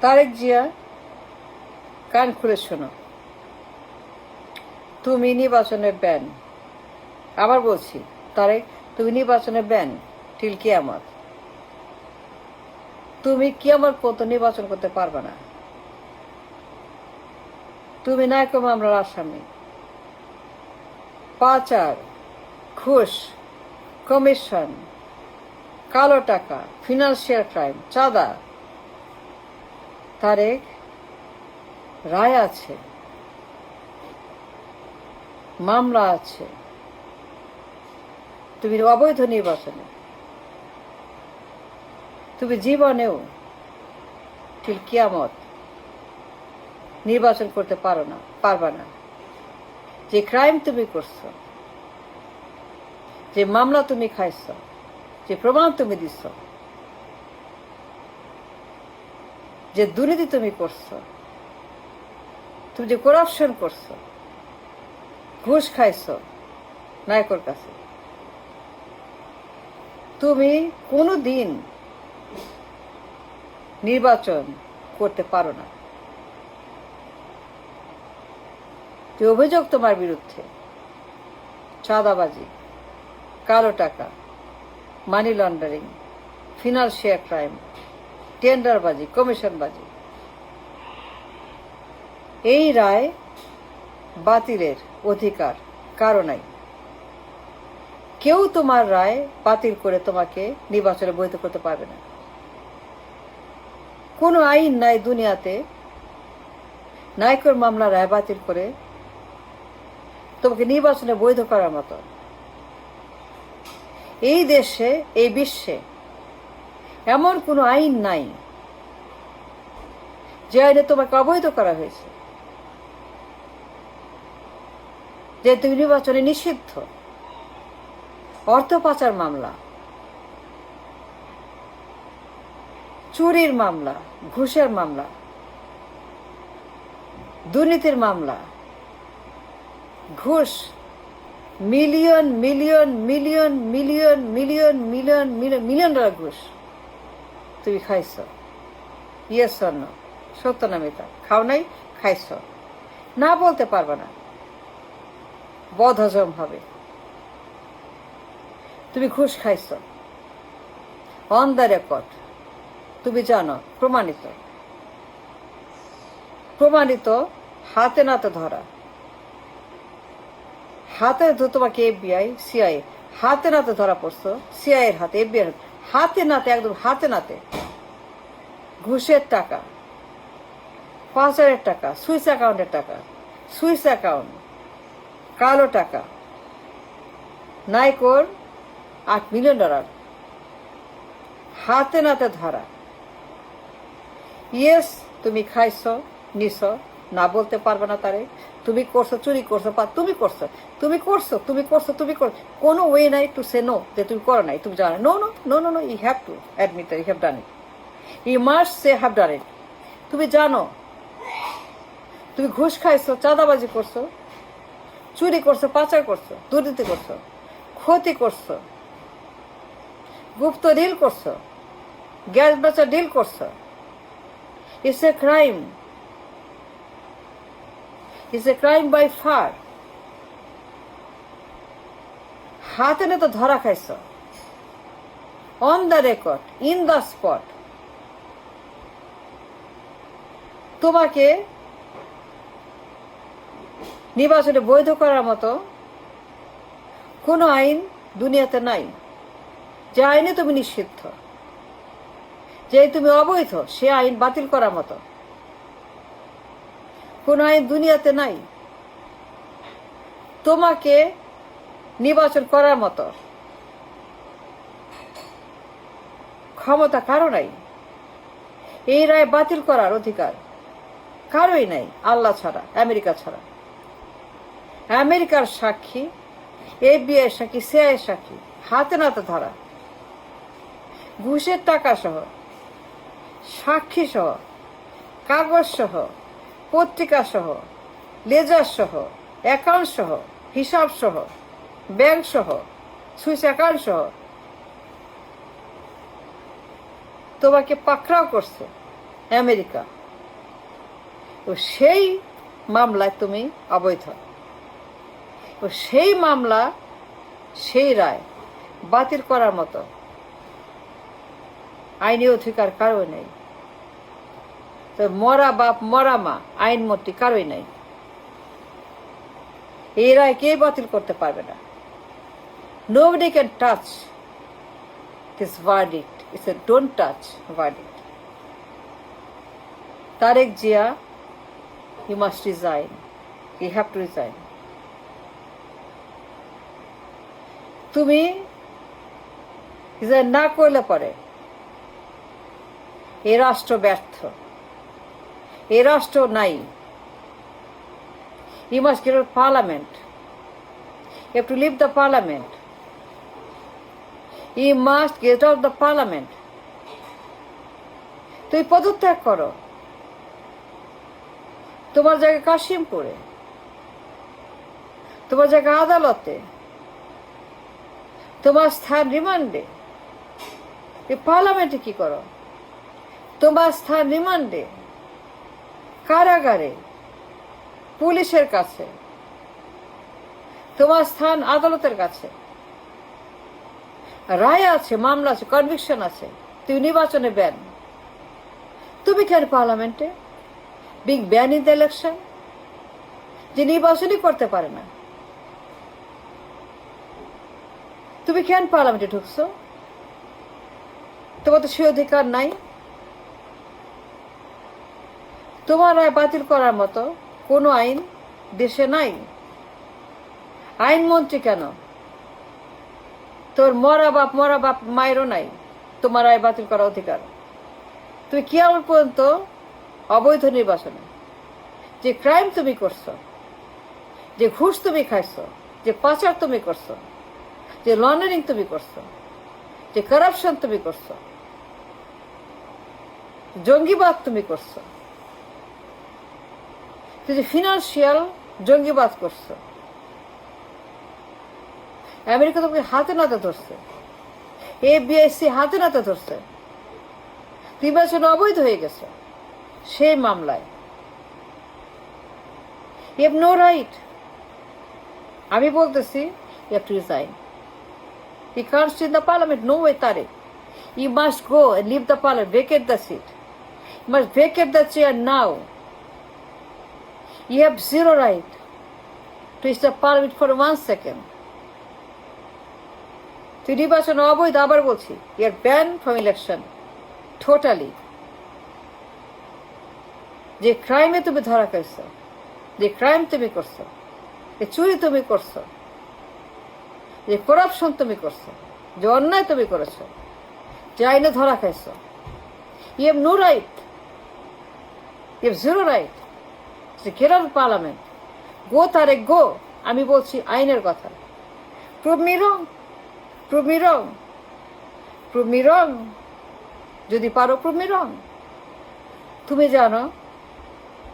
তারেক জিয়া, কান খুলে শোনো, তুমি নির্বাচনের ব্যান। আবার বলছি, তারেক, তুমি নির্বাচনের ব্যান টিল কিয়ামত। তুমি কিয়ামত পর্যন্ত নির্বাচন করতে পারবে না। তুমি নায়ক মামলার আসামি। পাচার, ঘুষ, কমিশন, কালো টাকা, ফিনান্সিয়াল ক্রাইম, চাঁদা। তারেক, রায় আছে, মামলা আছে। তুমি অবৈধ নির্বাচনে, তুমি জীবনেও ঠিক কিয়ামত নির্বাচন করতে পারবা না। যে ক্রাইম তুমি করছো, যে মামলা তুমি খাইছ, যে প্রমাণ তুমি দিচ্ছ, যে দুর্নীতি তুমি করছো, তুমি যে করাপশন করছো, ঘুষ খাইছো নায়কের কাছে, তুমি কোনো দিন নির্বাচন করতে পারো না। যে অভিযোগ তোমার বিরুদ্ধে, চাঁদাবাজি, কালো টাকা, মানি লন্ডারিং, ফিনান্সিয়াল ক্রাইম, টেন্ডারবাজি, কমিশনবাজি, এই রায় বাতিলের অধিকার কারো নাই। কেউ তোমার রায় বাতিল করে তোমাকে নির্বাচনে বৈধ করতে পারবে না। কোনো আইন নাই দুনিয়াতে নায়কের মামলা রায় বাতিল করে তোমাকে নির্বাচনে বৈধ করার মতো। এই দেশে, এই বিশ্বে এমন কোনো আইন নাই যে আইনে তোমাকে অবৈধ করা হয়েছে, যে তুমি নির্বাচনে নিষিদ্ধ। অর্থ পাচার মামলা, চুরির মামলা, ঘুষের মামলা, দুর্নীতির মামলা, ঘুষ, million million million million million million million dollar ঘুষ তুমি খাইছ। Yes or no? সত্য না মিথ্যা? খাও নাই, খাইছ। না বলতে পারবে না, বদহজম হবে। তুমি ঘুষ খাইছ, অন দ্য রেকর্ড, তুমি জানো, প্রমাণিত, প্রমাণিত, হাতে নাতে ধরা। হাতে তোমাকে FBI, CIA হাতে নাতে ধরা পড়ছো, CIA এর হাতে, FBI এর হাতে নাতে, একদম হাতে নাতে। ঘুষের টাকা, পাচারের টাকা, সুইস অ্যাকাউন্টের টাকা, সুইস অ্যাকাউন্ট, কালো টাকা, নাইকোর $8 মিলিয়ন হাতে নাতে ধরা। ইয়েস, তুমি খাইছ, নিছ, না বলতে পারবে না তারে। তুমি করছো, চুরি করছো, তুমি করছো, তুমি করছো, তুমি করছো, তুমি করছো। কোনো ওয়ে নাই টু সে নো যে তুমি করো নাই, তুমি জানো। No no no no no, you have to admit that you have done it. You must say have done it. তুমি জানো তুমি ঘুষ খাইছো, চাঁদাবাজি করছো, চুরি করছো, পাচার করছো, দুর্নীতি করছো, ক্ষতি করছো, গুপ্ত ডিল করছো, গ্যাস বেচা ডিল করছো। It's a crime, it's a crime by far. হাতে না তো ধরা খাইছ, on the record, in the spot. তোমাকে নির্বাচনে বৈধ করার মতো কোনো আইন দুনিয়াতে নাই। যে আইনে তুমি নিষিদ্ধ, যে তুমি অবৈধ, সে আইন বাতিল করার মতো কোন আইন দুনিয়াতে নাই। তোমাকে নির্বাচন করার মতো ক্ষমতা কারো নাই। এই রায় বাতিল করার অধিকার কারোই নাই, আল্লাহ ছাড়া, আমেরিকা ছাড়া। আমেরিকার সাক্ষী, FBI সাক্ষী, CIA সাক্ষী, হাতে নাতে ধরা, ঘুষের টাকা সহ, সাক্ষী সহ, কাগজ সহ, পত্রিকা সহ, লেজার সহ, অ্যাকাউন্ট সহ, হিসাব সহ, ব্যাংক সহ, সুইস অ্যাকাউন্ট সহ তোমাকে পাকড়াও করছে, আমেরিকা। তো সেই মামলায় তুমি অবৈধ। তো সেই মামলা, সেই রায় বাতিল করার মতো আইনি অধিকার কারোই নেই। তো মরা বাপ মরা মা আইনমন্ত্রী কারোই নেই। এই রায় কে বাতিল করতে পারবে না। Nobody can touch this verdict. It's a don't touch verdict. Tariq Zia, you must resign. You have to resign. তুমি রিজাইন না করলে পরে এ রাষ্ট্র ব্যর্থ, এ রাষ্ট্র নাই। You must get out of parliament. You have to leave the parliament. You must get out of the parliament. তুমি পদত্যাগ করো। তোমার জায়গা কাশিমপুরে, তোমার জায়গা আদালতে, তোমার স্থান রিমান্ডে। পার্লামেন্টে কি করো? তোমার স্থান রিমান্ডে, কারাগারে, পুলিশের কাছে। তোমার স্থান আদালতের কাছে। রায় আছে, মামলা আছে, কনভিকশন আছে। তুমি নির্বাচনে ব্যান। তুমি কেন পার্লামেন্টে? Big ban in the election. যে নির্বাচনই করতে পারে না, তুমি কেন পার্লামেন্টে ঢুকছো? তোমার তো সে অধিকার নাই। তোমার রায় বাতিল করার মতো কোনো আইন দেশে নাই। আইনমন্ত্রী কেন? তোর মরা বাপ মায়েরও নাই তোমার রায় বাতিল করার অধিকার। তুমি কি আমার পর্যন্ত অবৈধ নির্বাচনে যে ক্রাইম তুমি করছো, যে ঘুষ তুমি খাইছো, যে পাচার তুমি করছো, যে লন্ডারিং তুমি করছো, যে কারাপশন তুমি করছো, জঙ্গিবাদ তুমি করছো, যে ফিনান্সিয়াল জঙ্গিবাদ করছো। আমেরিকা তোমাকে হাতে নাতে ধরছে, ABIC হাতে নাতে ধরছে। নির্বাচন অবৈধ হয়ে গেছে সেই মামলায়। You have no right. আমি বলতেছি you have to resign. You can't sit in the parliament. No way, Tariq. You must go and leave the parliament. Vacate the seat. You must vacate the chair now. You have zero right to use the parliament for 1 second. তুই নির্বাচন অবৈধ, আবার বলছি, you are banned from election. Totally. যে ক্রাইমে তুমি ধরা খাইছো, যে ক্রাইম তুমি করছো, যে চুরি তুমি করছো, যে করাপশন তুমি করছো, যে অন্যায় তুমি করেছো, যে আইনে ধরা খাইছো, you have no right, you have zero right to get out of parliament. Go Tarek go. আমি বলছি আইনের কথা। Prove me wrong, prove me wrong, prove me wrong. যদি পারো প্রুভ মি রং। তুমি জানো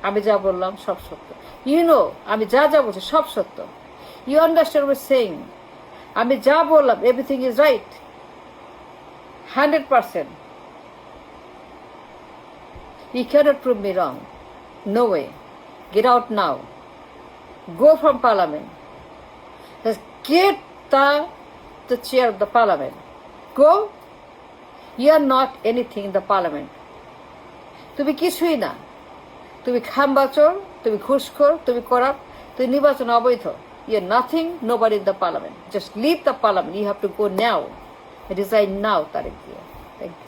আমি যা বললাম সব সত্য। ইউ নো আমি যা যা বলছি সব সত্য। You understand what saying. আমি যা বললাম everything is right, 100%. You cannot prove me wrong. No way. Get out now. Go from parliament. Just get the chair of the parliament. Go. You are not anything in the parliament. তুমি কিছুই না। তুমি খাম্বাচোর, তুমি ঘুষখোর, তুমি করাপ, তুমি নির্বাচন অবৈধ। You are nothing, nobody in the parliament. Just leave the parliament. You have to go now. Resign now, Tariq Zia. Thank you.